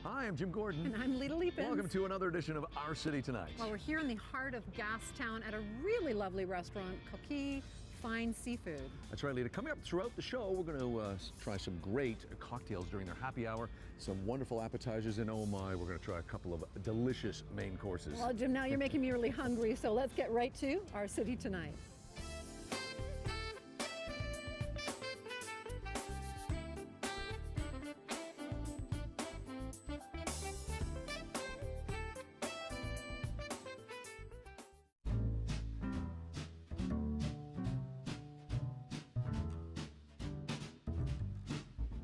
Hi, I'm Jim Gordon. And I'm Lita Leapins. Welcome to another edition of Our City Tonight. Well, we're here in the heart of Gastown at a really lovely restaurant, Cookie Fine Seafood. That's right, Lita. Coming up throughout the show, we're going to try some great cocktails during their happy hour, some wonderful appetizers, and oh my, we're going to try a couple of delicious main courses. Well, Jim, now you're making me really hungry, so let's get right to Our City Tonight.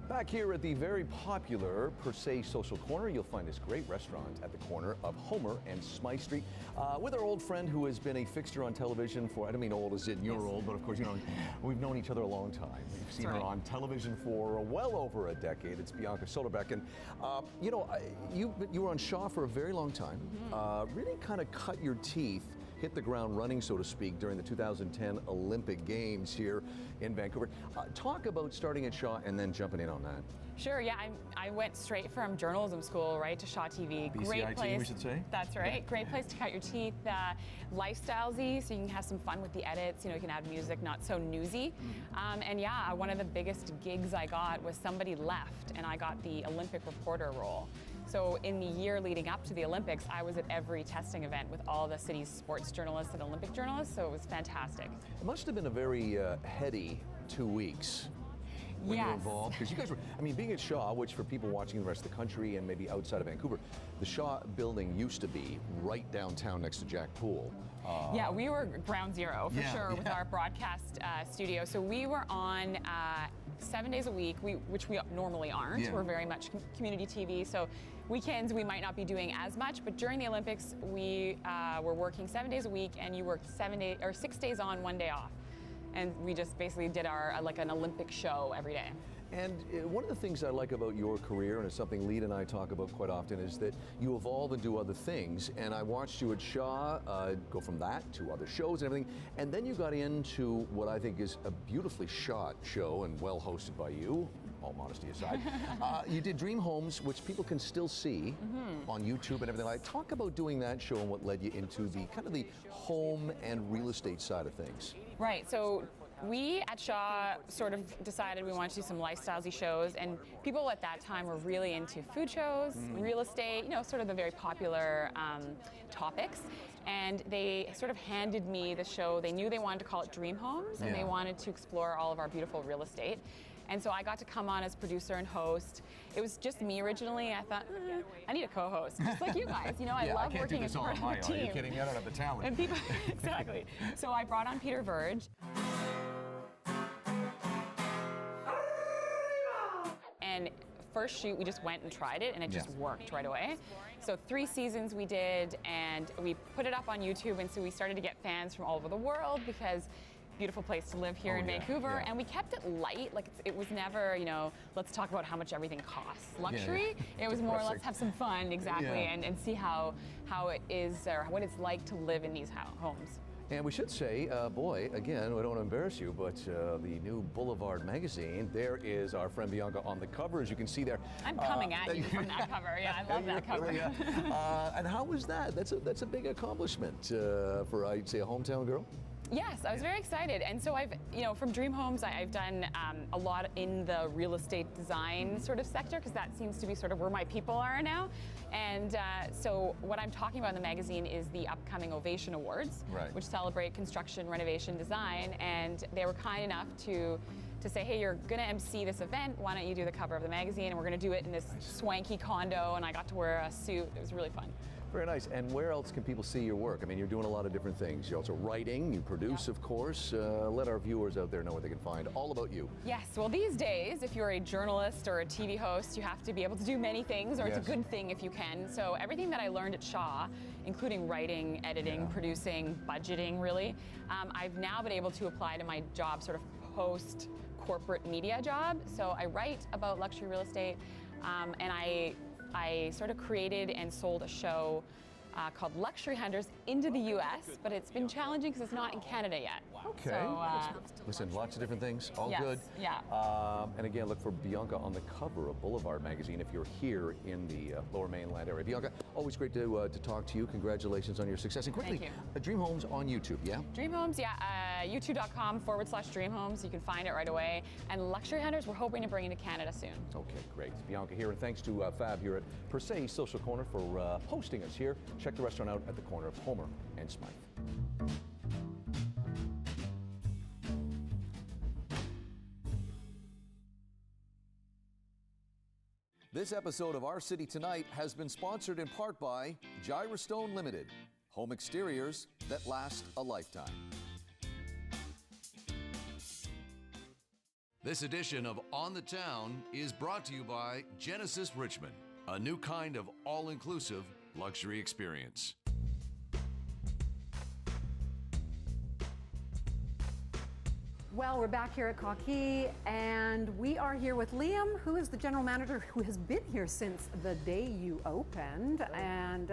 Back here at the very popular Per Se Social Corner, you'll find this great restaurant at the corner of Homer and Smythe Street with our old friend who has been a fixture on television for, I don't mean old as in you're old, but of course, you know, we've known each other a long time. We've seen her on television for well over a decade. It's Bianca Soderbeck. And, you know, you were on Shaw for a very long time, really kind of cut your teeth, hit the ground running, so to speak, during the 2010 Olympic Games here in Vancouver. Talk about starting at Shaw and then jumping in on that. Sure, yeah, I went straight from journalism school right to Shaw TV. BCIT, place, we should say. That's right. Great place to cut your teeth. Lifestylesy, so you can have some fun with the edits. You know, you can add music, not so newsy. And yeah, one of the biggest gigs I got was somebody left, and I got the Olympic reporter role. So in the year leading up to the Olympics, I was at every testing event with all the city's sports journalists and Olympic journalists, so it was fantastic. It must have been a very heady 2 weeks when you were involved, because you guys were, I mean, being at Shaw, which for people watching the rest of the country and maybe outside of Vancouver, the Shaw building used to be right downtown next to Jack Poole. Yeah, we were ground zero for sure with our broadcast studio. So we were on 7 days a week, which we normally aren't. We're very much community TV, so weekends we might not be doing as much, but during the Olympics we were working 7 days a week, and you worked 6 days on, 1 day off. And we just basically did our like an Olympic show every day. And one of the things I like about your career, and it's something Lita and I talk about quite often, is that you evolve and do other things. And I watched you at Shaw go from that to other shows and everything. And then you got into what I think is a beautifully shot show and well hosted by you, all modesty aside. You did Dream Homes, which people can still see on YouTube and everything like that. Talk about doing that show and what led you into the kind of the home and real estate side of things. Right, so we at Shaw sort of decided we wanted to do some lifestylesy shows, and people at that time were really into food shows, real estate, you know, sort of the very popular topics. And they sort of handed me the show. They knew they wanted to call it Dream Homes, and they wanted to explore all of our beautiful real estate. And so I got to come on as producer and host. It was just me originally. I thought, I need a co-host, just like you guys. You know, I love working as part of a team. Are you kidding me? I don't have the talent. And people, exactly. So I brought on Peter Verge. And first shoot, we just went and tried it, and it just worked right away. So 3 seasons we did, and we put it up on YouTube, and so we started to get fans from all over the world, because beautiful place to live here in Vancouver, and we kept it light. Like it was never, you know, let's talk about how much everything costs. Luxury. It was more, let's have some fun, and see how it is, or what it's like to live in these homes. And we should say, boy, again, I don't want to embarrass you, but the new Boulevard magazine, there is our friend Bianca on the cover, as you can see there. I'm coming at you from that cover. Yeah, I love that cover. And how was that? That's a big accomplishment for, I'd say, a hometown girl. Yes, I was very excited. And so I've, you know, from Dream Homes, I've done a lot in the real estate design sort of sector, because that seems to be sort of where my people are now. And so what I'm talking about in the magazine is the upcoming Ovation Awards, which celebrate construction, renovation, design. And they were kind enough to say, hey, you're gonna MC this event, why don't you do the cover of the magazine? And we're gonna do it in this swanky condo, and I got to wear a suit. It was really fun. Very nice. And where else can people see your work? I mean, you're doing a lot of different things. You're also writing, you produce, of course. Let our viewers out there know what they can find all about you. Yes, well, these days, if you're a journalist or a TV host, you have to be able to do many things, or it's a good thing if you can. So everything that I learned at Shaw, including writing, editing, producing, budgeting, really, I've now been able to apply to my job, sort of post corporate media job. So I write about luxury real estate, and I sort of created and sold a show called Luxury Hunters into the US, but it's been challenging because it's not in Canada yet. Okay. So, Listen, lots of different things, all yes, good. yeah. And again, look for Bianca on the cover of Boulevard magazine if you're here in the Lower Mainland area. Bianca, always great to talk to you. Congratulations on your success. And quickly, Thank Dream Homes on YouTube, yeah? Dream Homes, yeah, youtube.com/Dream Homes. You can find it right away. And Luxury Hunters, we're hoping to bring it to Canada soon. Okay, great. Bianca here, and thanks to Fab here at Per Se Social Corner for hosting us here. Check the restaurant out at the corner of Homer and Smythe. This episode of Our City Tonight has been sponsored in part by Gyrostone Limited, home exteriors that last a lifetime. This edition of On the Town is brought to you by Genesis Richmond, a new kind of all-inclusive luxury experience. Well, we're back here at Coquille, and we are here with Liam, who is the general manager who has been here since the day you opened. And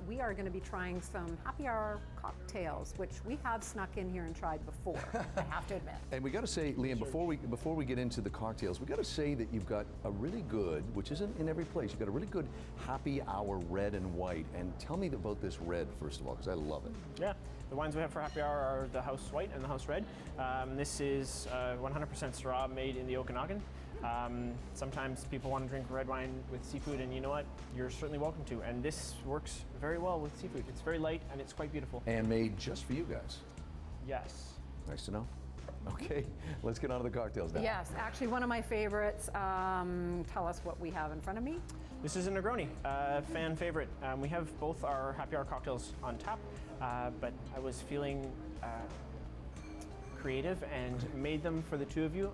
we are going to be trying some happy hour cocktails, which we have snuck in here and tried before, I have to admit. And we got to say, Liam, before we get into the cocktails, we got to say that you've got a really good, which isn't in every place, you've got a really good happy hour red and white. And tell me about this red, first of all, because I love it. Yeah. The wines we have for happy hour are the House White and the House Red. This is 100% Syrah made in the Okanagan. Sometimes people want to drink red wine with seafood, and you know what? You're certainly welcome to. And this works very well with seafood. It's very light and it's quite beautiful. And made just for you guys. Yes. Nice to know. Okay, let's get on to the cocktails now. Yes, actually one of my favorites. Tell us what we have in front of me. This is a Negroni, fan favorite. We have both our happy hour cocktails on tap, but I was feeling creative and made them for the two of you.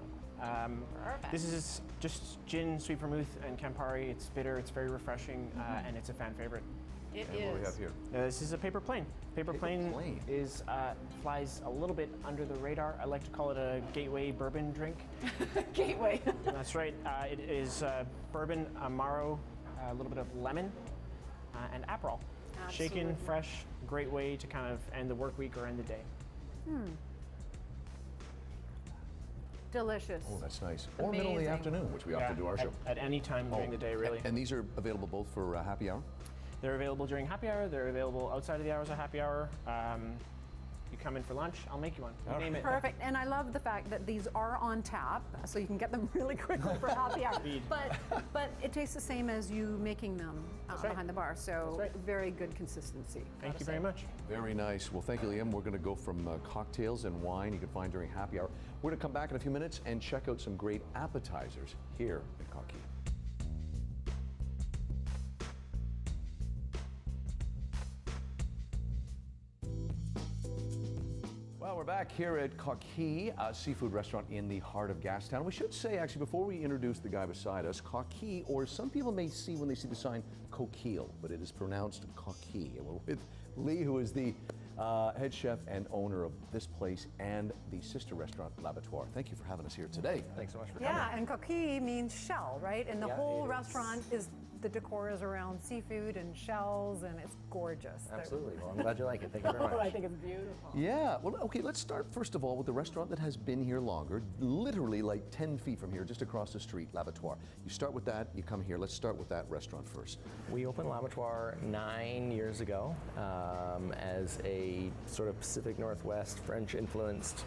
This is just gin, sweet vermouth, and Campari. It's bitter, it's very refreshing, and it's a fan favorite. It And what do we have here? This is a paper plane. Paper plane is flies a little bit under the radar. I like to call it a gateway bourbon drink. Gateway. That's right. It is bourbon, Amaro, a little bit of lemon, and Aperol. Absolutely. Shaken, fresh, great way to kind of end the work week or end the day. Delicious. Oh, that's nice. Or middle of the Amazing. afternoon, which we often do our show. At any time during the day, really. And these are available both for happy hour? They're available during happy hour. They're available outside of the hours of happy hour. You come in for lunch, I'll make you one. You name it. Perfect, and I love the fact that these are on tap, so you can get them really quickly for happy hour. Indeed. But it tastes the same as you making them That's right. behind the bar, so That's right. very good consistency. Thank you very much. Very nice. Well, thank you, Liam. We're going to go from cocktails and wine you can find during happy hour. We're going to come back in a few minutes and check out some great appetizers here at Coquille. Well, we're back here at Coquille, a seafood restaurant in the heart of Gastown. We should say, actually, before we introduce the guy beside us, Coquille, or some people may see when they see the sign Coquille, but it is pronounced Coquille. And we're with Lee, who is the head chef and owner of this place and the sister restaurant, L'Abattoir. Thank you for having us here today. Thanks so much for coming. Yeah, and coquille means shell, right? And the Yeah, whole it is. restaurant the decor is around seafood and shells, and it's gorgeous. Absolutely. Well, I'm glad you like it. Thank you very Oh, I much. think it's beautiful. Yeah, well, okay, let's start first of all with the restaurant that has been here longer, literally like 10 feet from here, just across the street, L'Abattoir. You start with that, you come here. Let's start with that restaurant first. We opened L'Abattoir 9 years ago as a sort of Pacific Northwest French-influenced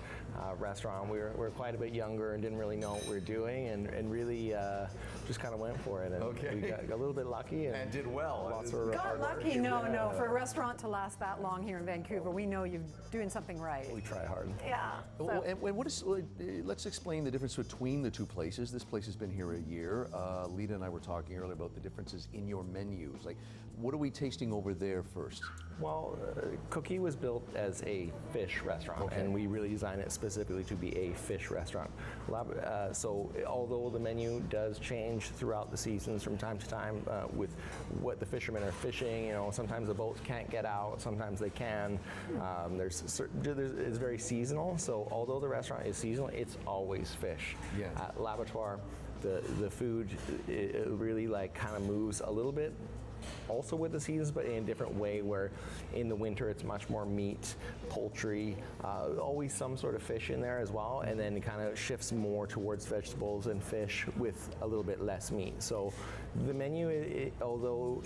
restaurant. We were quite a bit younger and didn't really know what we were doing, and really just kind of went for it. And Okay. we got a little bit lucky and did well. Lots of Got hard work. lucky? No. For a restaurant to last that long here in Vancouver, we know you're doing something right. We try hard. Yeah. Well, So- and what is? Let's explain the difference between the two places. This place has been here a year. Lita and I were talking earlier about the differences in your menus. Like, what are we tasting over there first? Well, Coquille was built as a fish restaurant, Okay. and we really designed it specifically to be a fish restaurant. So although the menu does change throughout the seasons from time to time with what the fishermen are fishing, sometimes the boats can't get out, sometimes they can. It's very seasonal, so although the restaurant is seasonal, it's always fish. Yeah. At L'Abattoir, the food it really like kind of moves a little bit also with the seasons, but in a different way, where in the winter it's much more meat, poultry, always some sort of fish in there as well, and then it kind of shifts more towards vegetables and fish with a little bit less meat. So the menu, although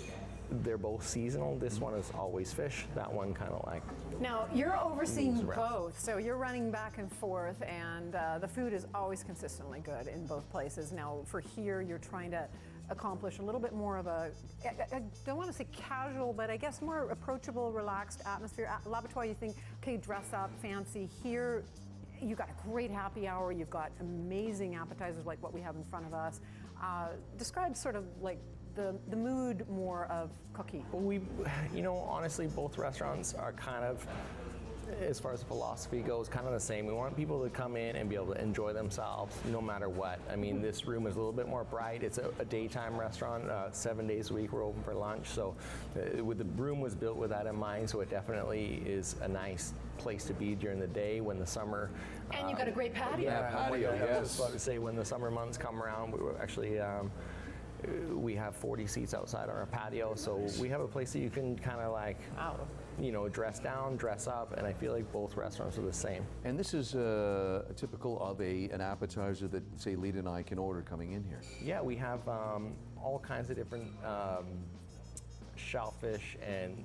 they're both seasonal, this one is always fish, that one kind of like. Now, you're overseeing moves around. both, so you're running back and forth, and the food is always consistently good in both places. Now, for here, you're trying to accomplish a little bit more of a, I don't want to say casual, but I guess more approachable, relaxed atmosphere. At L'Abattoir, you think, okay, dress up, fancy. Here, you've got a great happy hour, you've got amazing appetizers like what we have in front of us. Describe sort of like the mood more of Coquille. We, honestly, both restaurants are kind of, as far as the philosophy goes, kind of the same. We want people to come in and be able to enjoy themselves no matter what. I mean, this room is a little bit more bright. It's a daytime restaurant, 7 days a week we're open for lunch. So the room was built with that in mind, so it definitely is a nice place to be during the day when the summer. And you've got a great patio. Yeah, patio, I was yes. just about to say, when the summer months come around, we were actually, we have 40 seats outside on our patio, so we have a place that you can kind of like, dress down, dress up, and I feel like both restaurants are the same. And this is typical of an appetizer that, say, Lita and I can order coming in here. Yeah, we have all kinds of different shellfish and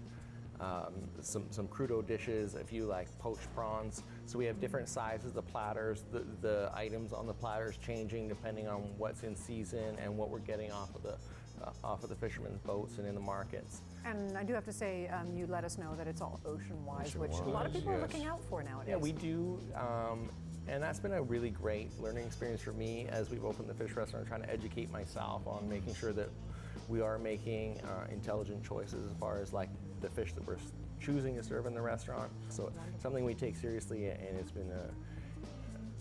some crudo dishes, a few like poached prawns. So we have different sizes, the platters, the items on the platters changing depending on what's in season and what we're getting off of the fishermen's boats and in the markets. And I do have to say, you let us know that it's all ocean-wise, which a lot of people are looking out for nowadays. Yeah, we do. And that's been a really great learning experience for me as we've opened the fish restaurant, trying to educate myself on making sure that we are making intelligent choices as far as like the fish that we're choosing to serve in the restaurant. So something we take seriously, and it's been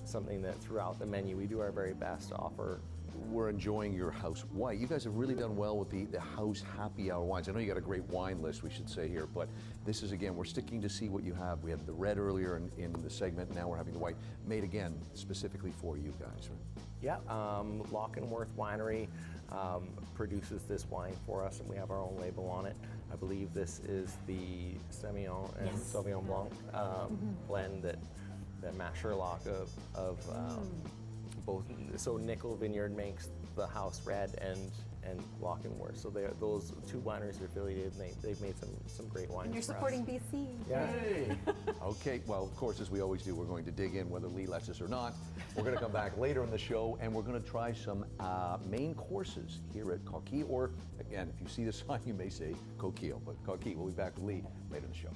something that throughout the menu we do our very best to offer. We're enjoying your house white. You guys have really done well with the house happy hour wines. I know you got a great wine list, we should say here, but this is, again, we're sticking to see what you have. We had the red earlier in the segment, now we're having the white, made again specifically for you guys, right? Yeah, Lockenworth Winery produces this wine for us, and we have our own label on it. I believe this is the Semillon and Sauvignon Blanc blend that Matt Sherlock of both. So Nickel Vineyard makes the house red and Lockenworth. So those two wineries are affiliated, and they've made some great wines. And you're for supporting us. BC. Yeah. Hey. Okay, well, of course, as we always do, we're going to dig in whether Lee lets us or not. We're going to come back later in the show, and we're going to try some main courses here at Coquille, or again, if you see the sign, you may say Coquille, but Coquille. We'll be back with Lee later in the show.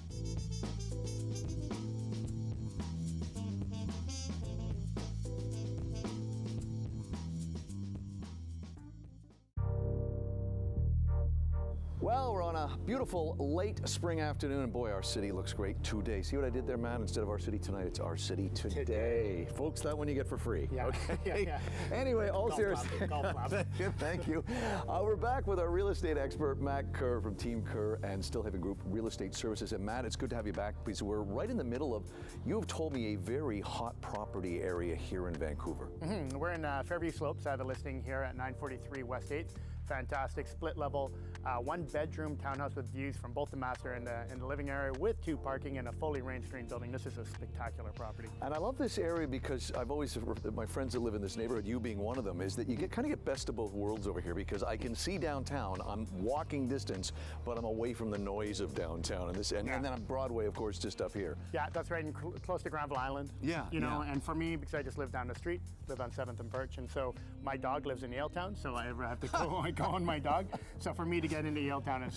Well, we're on a beautiful late spring afternoon, and boy, our city looks great today. See what I did there, man? Instead of our city tonight, it's our city today. Folks, that one you get for free. Yeah. Okay. Yeah. Anyway, all seriously. Golf club. Thank you. We're back with our real estate expert, Matt Kerr from Team Kerr and Stillhaven Group Real Estate Services. And Matt, it's good to have you back because we're right in the middle of, you've told me, a very hot property area here in Vancouver. Mm-hmm. We're in Fairview Slopes. I have a listing here at 943 West 8th. Fantastic split level, one bedroom townhouse with views from both the master and the living area, with 2 parking and a fully range screen building. This is a spectacular property. And I love this area because I've always, my friends that live in this neighborhood, you being one of them, is that you kind of get best of both worlds over here, because I can see downtown, I'm walking distance, but I'm away from the noise of downtown, and then on Broadway, of course, just up here. Yeah, that's right, and close to Granville Island. Yeah, You know, yeah. and for me, because I just live down the street, live on 7th and Birch, and so my dog lives in Yaletown, so I ever have to go, I go on my dog. So for me to get into Yaletown,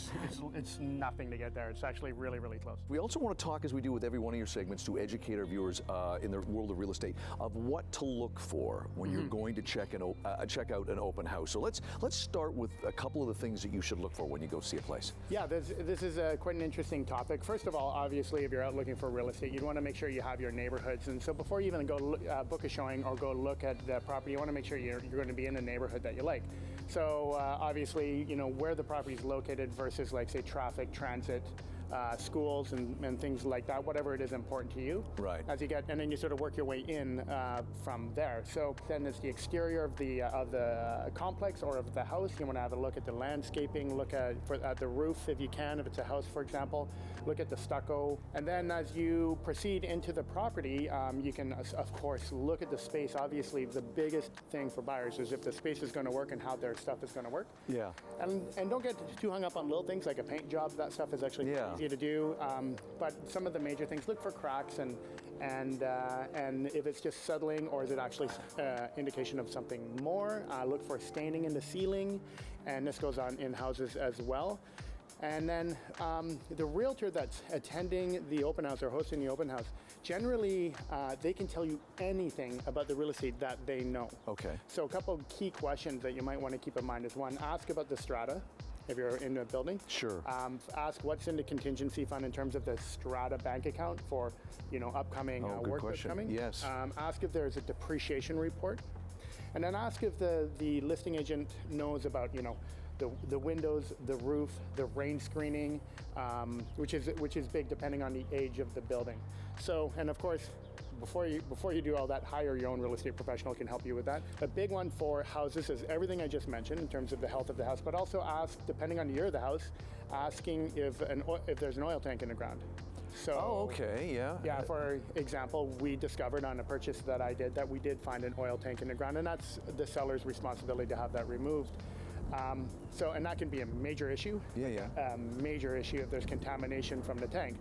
it's nothing to get there. It's actually really, really close. We also want to talk, as we do with every one of your segments, to educate our viewers in the world of real estate of what to look for when you're going to check out an open house. So let's start with a couple of the things that you should look for when you go see a place. Yeah, this is quite an interesting topic. First of all, obviously, if you're out looking for real estate, you want to make sure you have your neighborhoods. And so before you even go book a showing or go look at the property, you want to make sure you're going to be in a neighborhood that you like. So obviously, you know, where the property is located versus, like, say, traffic, transit, schools and things like that, whatever it is important to you. Right. As you get, and then you sort of work your way in from there. So then it's the exterior of the complex or of the house. You want to have a look at the landscaping, look at the roof if you can, if it's a house, for example. Look at the stucco, and then as you proceed into the property, you can, of course, look at the space. Obviously, the biggest thing for buyers is if the space is going to work and how their stuff is going to work. Yeah. And don't get too hung up on little things like a paint job. That stuff is actually easy to do. But some of the major things, look for cracks and if it's just settling or is it actually indication of something more. Look for staining in the ceiling, and this goes on in houses as well. And then the realtor that's attending the open house or hosting the open house, generally they can tell you anything about the real estate that they know. Okay. So a couple of key questions that you might want to keep in mind is one, ask about the strata if you're in a building. Sure. Ask what's in the contingency fund in terms of the strata bank account for upcoming work that's coming. Yes. Ask if there's a depreciation report. And then ask if the listing agent knows about the windows, the roof, the rain screening, which is big depending on the age of the building. So, and of course, before you do all that, hire your own real estate professional can help you with that. A big one for houses is everything I just mentioned in terms of the health of the house, but also ask, depending on the year of the house, asking if there's an oil tank in the ground. So, okay, yeah. Yeah, for example, we discovered on a purchase that I did that we did find an oil tank in the ground, and that's the seller's responsibility to have that removed. And that can be a major issue. Yeah. A major issue if there's contamination from the tank.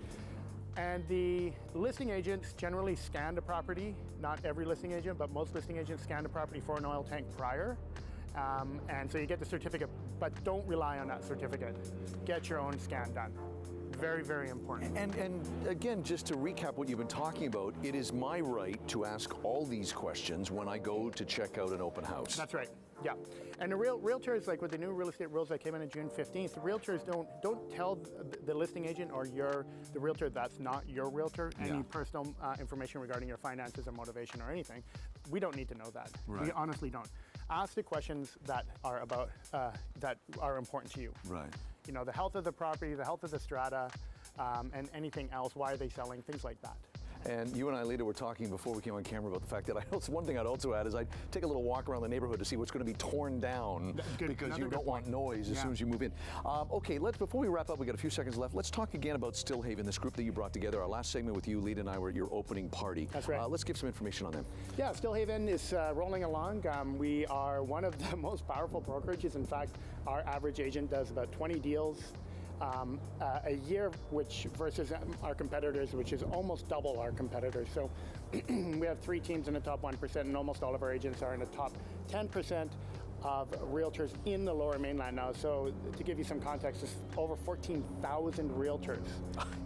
And the listing agents generally scan the property, not every listing agent, but most listing agents scan the property for an oil tank prior. And so you get the certificate, but don't rely on that certificate. Get your own scan done. Very, very important. And again, just to recap what you've been talking about, it is my right to ask all these questions when I go to check out an open house. That's right. Yeah. And the realtors, like with the new real estate rules that came in on June 15th, the realtors don't tell the listing agent or the realtor that's not your realtor any personal information regarding your finances or motivation or anything. We don't need to know that. Right. We honestly don't. Ask the questions that are about that are important to you. Right. The health of the property, the health of the strata, and anything else. Why are they selling? Things like that. And you and I, Lita, were talking before we came on camera about the fact that one thing I'd also add is I'd take a little walk around the neighborhood to see what's going to be torn down because you don't want noise as soon as you move in. Okay, before we wrap up, we got a few seconds left. Let's talk again about Stillhaven, this group that you brought together. Our last segment with you, Lita and I, were at your opening party. That's right. Let's give some information on them. Yeah, Stillhaven is rolling along. We are one of the most powerful brokerages. In fact, our average agent does about 20 deals a year, which versus our competitors, which is almost double our competitors. So we have 3 teams in the top 1%, and almost all of our agents are in the top 10% of realtors in the Lower Mainland now. So to give you some context, there's over 14,000 realtors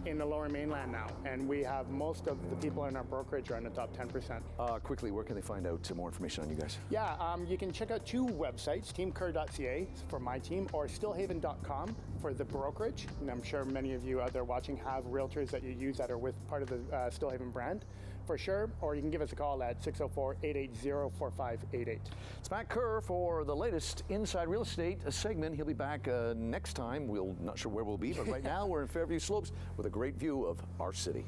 in the Lower Mainland now, and we have most of the people in our brokerage are in the top 10%. Quickly, where can they find out more information on you guys? Yeah, you can check out 2 websites, teamkerr.ca for my team, or stillhaven.com for the brokerage. And I'm sure many of you out there watching have realtors that you use that are with part of the Stillhaven brand, for sure, or you can give us a call at 604-880-4588. It's Matt Kerr for the latest Inside Real Estate segment. He'll be back next time. We're not sure where we'll be, but right now we're in Fairview Slopes with a great view of our city.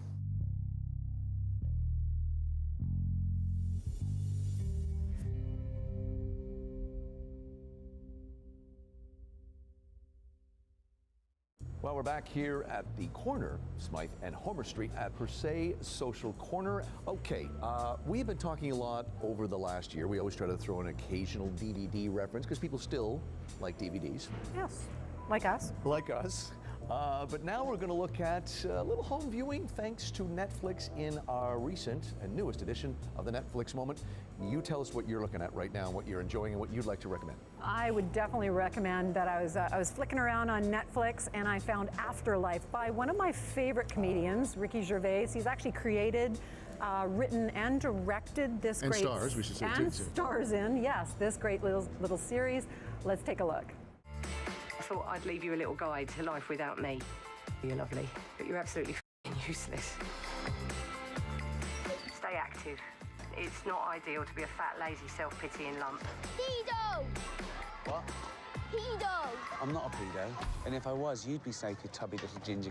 Well, we're back here at the corner, Smythe and Homer Street at Per Se Social Corner. Okay, we've been talking a lot over the last year. We always try to throw an occasional DVD reference because people still like DVDs. Yes, like us. Like us. But now we're going to look at a little home viewing thanks to Netflix in our recent and newest edition of the Netflix Moment. You tell us what you're looking at right now, what you're enjoying, and what you'd like to recommend. I would definitely recommend that. I was flicking around on Netflix and I found Afterlife by one of my favorite comedians, Ricky Gervais. He's actually created, written and directed this and great stars, we should say, and too. stars in, yes, this great little series. Let's take a look. I thought I'd leave you a little guide to life without me. You're lovely, but you're absolutely useless. Stay active. It's not ideal to be a fat, lazy, self-pitying lump. Pedo! What? Pedo! I'm not a pedo, and if I was, you'd be safe, you tubby little ginger.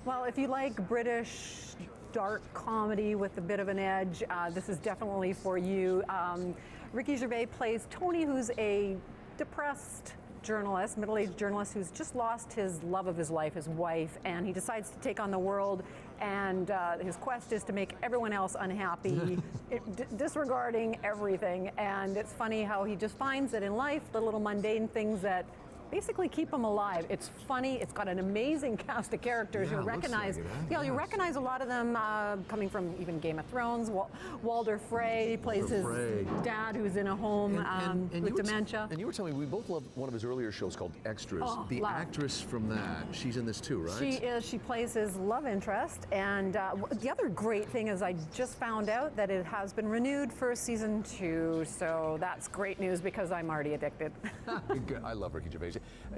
Well, if you like British dark comedy with a bit of an edge, this is definitely for you. Ricky Gervais plays Tony, who's a depressed journalist, middle-aged journalist who's just lost his love of his life, his wife, and he decides to take on the world, and his quest is to make everyone else unhappy, disregarding everything. And it's funny how he just finds that in life, the little mundane things that basically keep him alive. It's funny. It's got an amazing cast of characters. Yeah, You it looks recognize, like it, you know, you yes. recognize a lot of them and from even Game of Thrones. Walder Frey plays his Frey. dad, who's in a home with you were dementia. and you were telling me we both love one of his earlier shows called Extras. Oh, the love. actress from that, she's in this too, right? She is. She plays his love interest. And the other great thing is I just found out that it has been renewed for season 2. So that's great news because I'm already addicted. I love Ricky Gervais.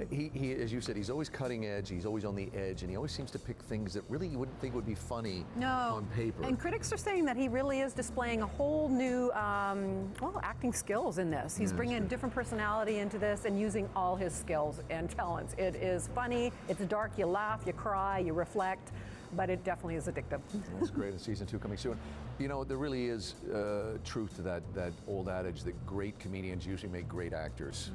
He, as you said, he's always cutting edge. He's always on the edge, and he always seems to pick things that really you wouldn't think would be funny on paper. And critics are saying that he really is displaying a whole new, acting skills in this. He's bringing a different personality into this and using all his skills and talents. It is funny. It's dark. You laugh. You cry. You reflect. But it definitely is addictive. That's great. And season 2 coming soon. You know, there really is truth to that old adage that great comedians usually make great actors.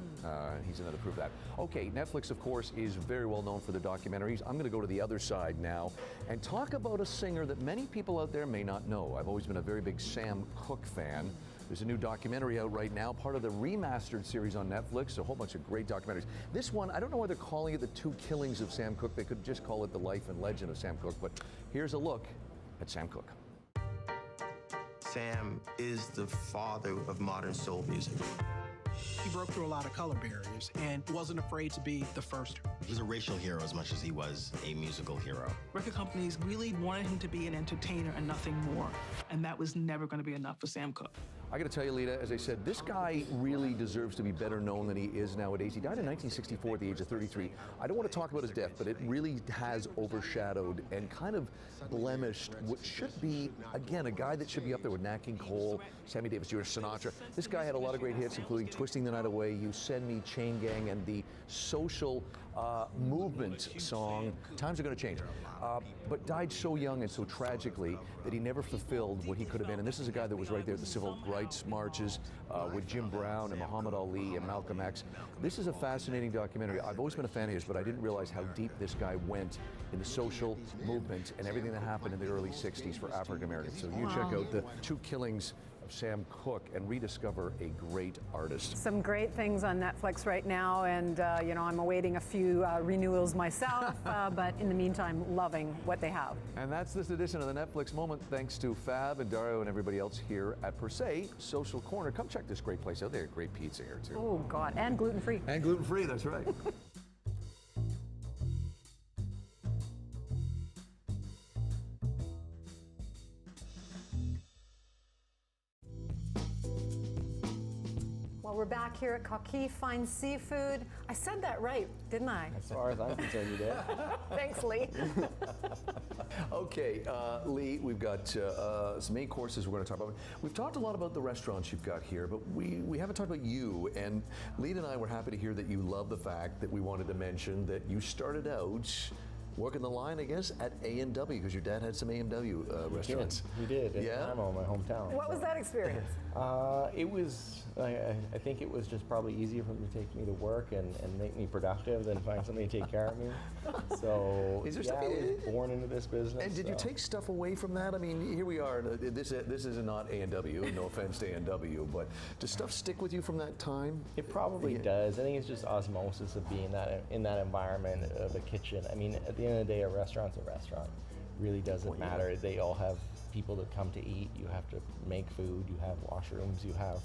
He's another proof of that. Okay, Netflix, of course, is very well known for their documentaries. I'm going to go to the other side now and talk about a singer that many people out there may not know. I've always been a very big Sam Cooke fan. There's a new documentary out right now, part of the remastered series on Netflix, a whole bunch of great documentaries. This one, I don't know why they're calling it The Two Killings of Sam Cooke. They could just call it The Life and Legend of Sam Cooke, but here's a look at Sam Cooke. Sam is the father of modern soul music. He broke through a lot of color barriers and wasn't afraid to be the first. He was a racial hero as much as he was a musical hero. Record companies really wanted him to be an entertainer and nothing more, and that was never going to be enough for Sam Cooke. I got to tell you, Lita, as I said, this guy really deserves to be better known than he is nowadays. He died in 1964 at the age of 33. I don't want to talk about his death, but it really has overshadowed and kind of blemished what should be, again, a guy that should be up there with Nat King Cole, Sammy Davis Jr., Sinatra. This guy had a lot of great hits, including Twisting the Night Away, You Send Me, Chain Gang, and the social movement song, Times Are Gonna Change. But died so young and so tragically that he never fulfilled what he could have been. And this is a guy that was right there at the civil rights marches with Jim Brown and Muhammad Ali and Malcolm X. This is a fascinating documentary. I've always been a fan of his, but I didn't realize how deep this guy went in the social movement and everything that happened in the early 60s for African Americans. So you check out The Two Killings of Sam Cooke and rediscover a great artist. Some great things on Netflix right now, and I'm awaiting a few renewals myself, but in the meantime, loving what they have. And that's this edition of the Netflix Moment, thanks to Fab and Dario and everybody else here at Per Se Social Corner. Come check this great place out. They have great pizza here too. Oh God, and gluten-free. And gluten-free, that's right. Well, we're back here at Coquille Fine Seafood. I said that right, didn't I? As far as I'm concerned, you did. Thanks, Lee. Okay, Lee, we've got some main courses we're going to talk about. We've talked a lot about the restaurants you've got here, but we haven't talked about you. And Lee and I were happy to hear that you love the fact that we wanted to mention that you started out working the line, I guess, at A&W, because your dad had some A&W restaurants. We did, in Amo, my hometown. What was that experience? It was, I think it was just probably easier for him to take me to work and make me productive than find somebody to take care of me. So, Is there yeah, I something- was born into this business. And did you so. take stuff away from that? I mean, here we are. This is not A&W. No offense to A&W, but does stuff stick with you from that time? It probably does. I think it's just osmosis of being in that environment of a kitchen. I mean, at the end of the day, a restaurant's a restaurant. Really doesn't matter. They all have people that come to eat. You have to make food. You have washrooms. You have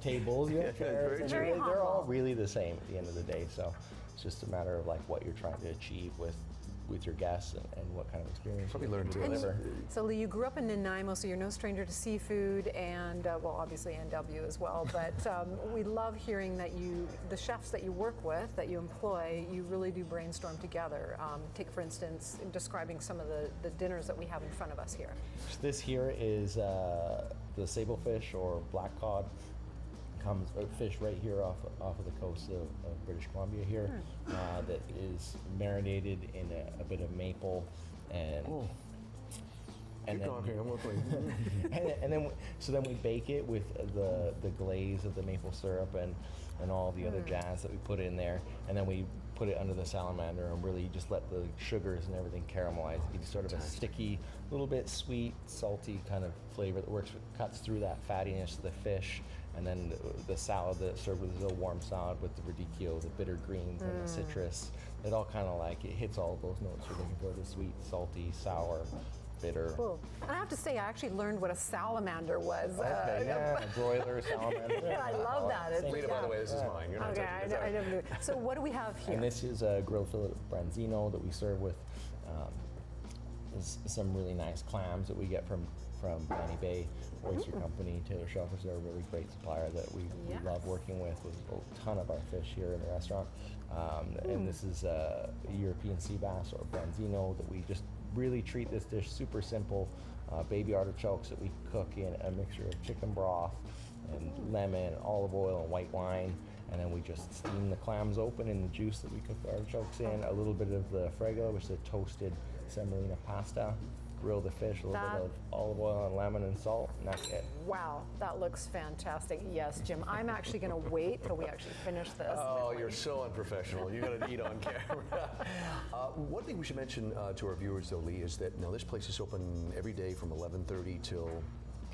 tables. You have chairs. And Very they're all humble. really the same at the end of the day. So it's just a matter of like what you're trying to achieve with your guests and what kind of experience Probably you learn to deliver. So Lee, you grew up in Nanaimo, so you're no stranger to seafood and, well, obviously A&W as well. But we love hearing that the chefs that you work with, that you employ, you really do brainstorm together. Take, for instance, describing some of the dinners that we have in front of us here. This here is the sablefish or black cod. Comes fish right here off of the coast of British Columbia here that is marinated in a bit of maple and Keep then, talking, I'm looking. and then we bake it with the glaze of the maple syrup and all the other jazz that we put in there, and then we put it under the salamander and really just let the sugars and everything caramelize. It gives sort of a sticky, little bit sweet, salty kind of flavor that cuts through that fattiness of the fish. And then the salad that's served with a warm salad with the radicchio, the bitter greens, and the citrus. It all kind of it hits all of those notes you're looking for: the sweet, salty, sour, bitter. Cool. And I have to say, I actually learned what a salamander was. Okay, yeah, broiler, salamander. I love that. It's, Lita, by the way, this is mine. You're not Okay, touching it. I never knew. So what do we have here? And this is a grilled fillet branzino that we serve with some really nice clams that we get from Manny Bay Oyster Company. Taylor Shelfers are a really great supplier that we love working with a ton of our fish here in the restaurant. And this is a European sea bass or branzino that we just really treat this dish super simple. Baby artichokes that we cook in a mixture of chicken broth and lemon, olive oil, and white wine. And then we just steam the clams open in the juice that we cook the artichokes in. A little bit of the fregola, which is a toasted semolina pasta. Grill the fish, a little bit of olive oil and lemon and salt, and that's it. Wow, that looks fantastic. Yes, Jim, I'm actually going to wait till we actually finish this. Oh, you're so unprofessional. You got to eat on camera. One thing we should mention to our viewers, though, Lee, is that this place is open every day from 11:30 till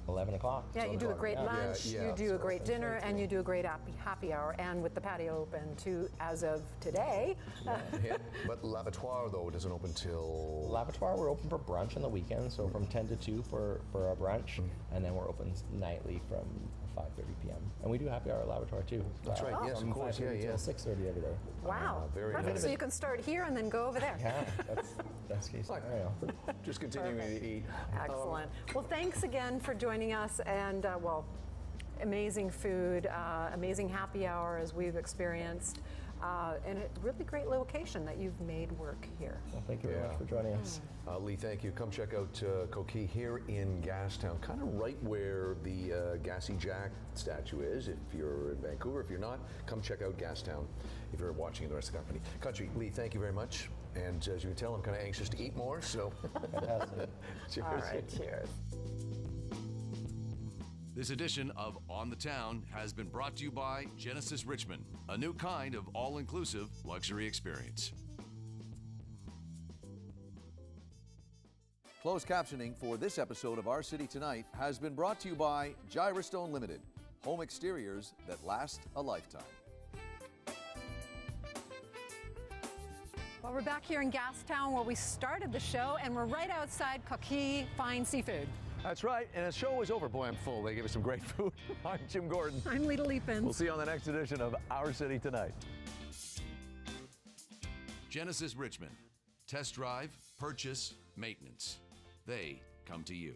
11 o'clock. Yeah, you do a great lunch, Yeah, you do a great dinner, and you do a great happy hour, and with the patio open too as of today. Yeah. But L'Abattoir, though, doesn't open till... L'Abattoir, we're open for brunch on the weekends, so from 10 to 2 for our brunch, and then we're open nightly from 5:30 p.m. And we do happy hour at L'Abattoir too. That's right, yes, from of course, 5:30 till 6:30 every day. Wow, very perfect. nice. So you can start here and then go over there. Yeah, that's best case scenario. Just continuing to eat. Excellent. Well, thanks again for joining us, and amazing food, amazing happy hour as we've experienced, and a really great location that you've made work here. Well, thank you very much for joining us. Lee, thank you. Come check out Coquille here in Gastown, kind of right where the Gassy Jack statue is. If you're in Vancouver, if you're not, come check out Gastown if you're watching the rest of the company. Country, Lee, thank you very much. And as you can tell, I'm kind of anxious to eat more, so. Cheers. All right, cheers. This edition of On the Town has been brought to you by Genesis Richmond, a new kind of all-inclusive luxury experience. Closed captioning for this episode of Our City Tonight has been brought to you by Gyrostone Limited, home exteriors that last a lifetime. Well, we're back here in Gastown where we started the show, and we're right outside Coquille Fine Seafood. That's right, and the show is over. Boy, I'm full. They gave us some great food. I'm Jim Gordon. I'm Lita Leapin. We'll see you on the next edition of Our City Tonight. Genesis Richmond. Test drive, purchase, maintenance. They come to you.